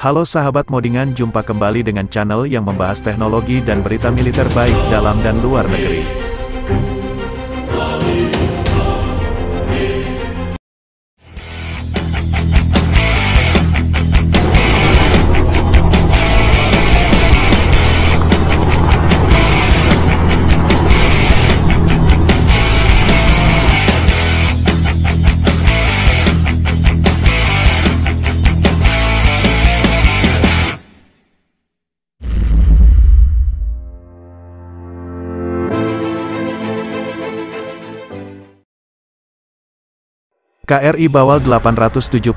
Halo sahabat modingan, jumpa kembali dengan channel yang membahas teknologi dan berita militer baik dalam dan luar negeri. KRI Bawal 875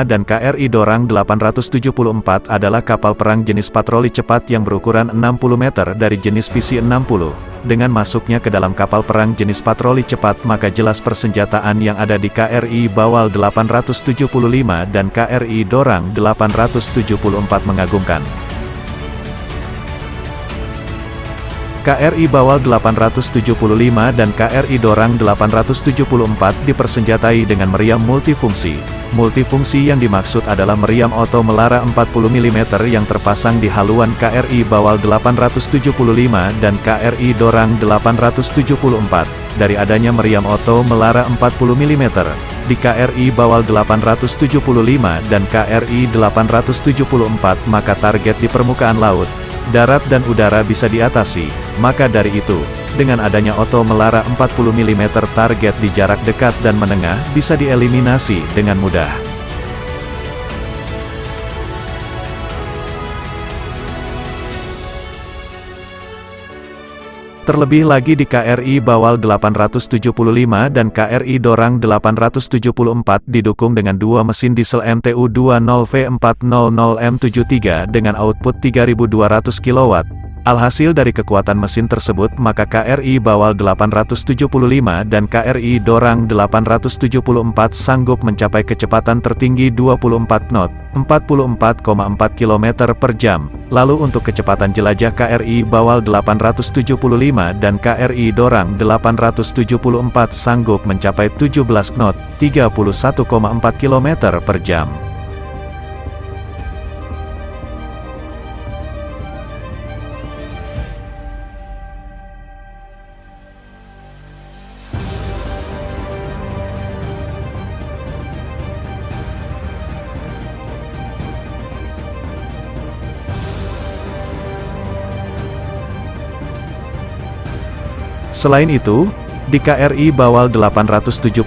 dan KRI Dorang 874 adalah kapal perang jenis patroli cepat yang berukuran 60 meter dari jenis PC-60. Dengan masuknya ke dalam kapal perang jenis patroli cepat, maka jelas persenjataan yang ada di KRI Bawal 875 dan KRI Dorang 874 mengagumkan. KRI Bawal 875 dan KRI Dorang 874 dipersenjatai dengan meriam multifungsi. Multifungsi yang dimaksud adalah meriam oto melara 40 mm yang terpasang di haluan KRI Bawal 875 dan KRI Dorang 874. Dari adanya meriam oto melara 40 mm di KRI Bawal 875 dan KRI 874, maka target di permukaan laut, darat dan udara bisa diatasi. Maka dari itu, dengan adanya oto melara 40 mm, target di jarak dekat dan menengah bisa dieliminasi dengan mudah. Terlebih lagi di KRI Bawal 875 dan KRI Dorang 874 didukung dengan dua mesin diesel MTU-20V400M73 dengan output 3200 kW. Alhasil dari kekuatan mesin tersebut, maka KRI Bawal 875 dan KRI Dorang 874 sanggup mencapai kecepatan tertinggi 24 knot, 44,4 km per jam. Lalu untuk kecepatan jelajah KRI Bawal 875 dan KRI Dorang 874 sanggup mencapai 17 knot, 31,4 km per jam. Selain itu, di KRI Bawal 875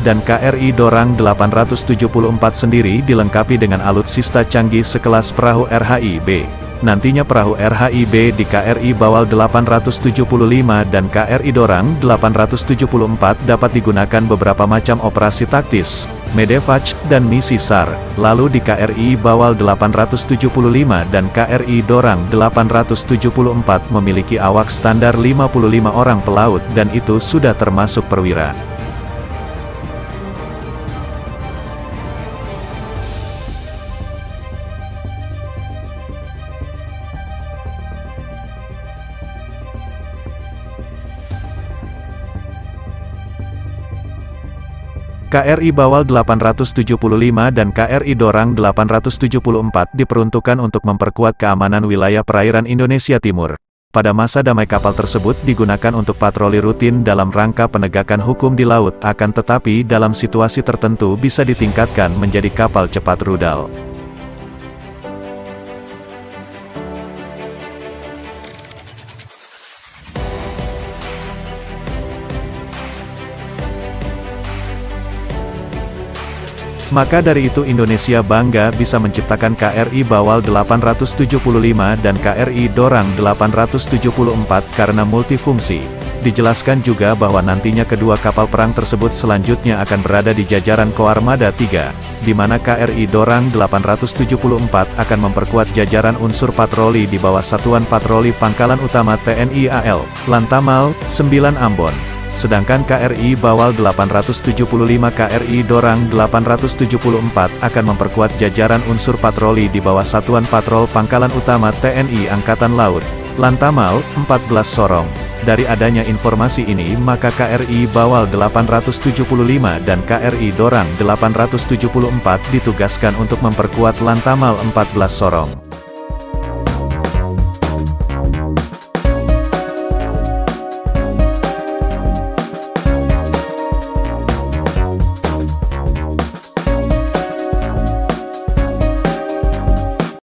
dan KRI Dorang 874 sendiri dilengkapi dengan alutsista canggih sekelas perahu RHIB. Nantinya perahu RHIB di KRI Bawal 875 dan KRI Dorang 874 dapat digunakan beberapa macam operasi taktis, medevac, dan misi SAR. Lalu di KRI Bawal 875 dan KRI Dorang 874 memiliki awak standar 55 orang pelaut, dan itu sudah termasuk perwira. KRI Bawal 875 dan KRI Dorang 874 diperuntukkan untuk memperkuat keamanan wilayah perairan Indonesia Timur. Pada masa damai, kapal tersebut digunakan untuk patroli rutin dalam rangka penegakan hukum di laut, akan tetapi dalam situasi tertentu bisa ditingkatkan menjadi kapal cepat rudal. Maka dari itu Indonesia bangga bisa menciptakan KRI Bawal 875 dan KRI Dorang 874 karena multifungsi. Dijelaskan juga bahwa nantinya kedua kapal perang tersebut selanjutnya akan berada di jajaran Koarmada 3, di mana KRI Dorang 874 akan memperkuat jajaran unsur patroli di bawah Satuan Patroli Pangkalan Utama TNI AL, Lantamal 9 Ambon. Sedangkan KRI Bawal 875 KRI Dorang 874 akan memperkuat jajaran unsur patroli di bawah Satuan Patrol Pangkalan Utama TNI Angkatan Laut, Lantamal, 14 Sorong. Dari adanya informasi ini maka KRI Bawal 875 dan KRI Dorang 874 ditugaskan untuk memperkuat Lantamal 14 Sorong.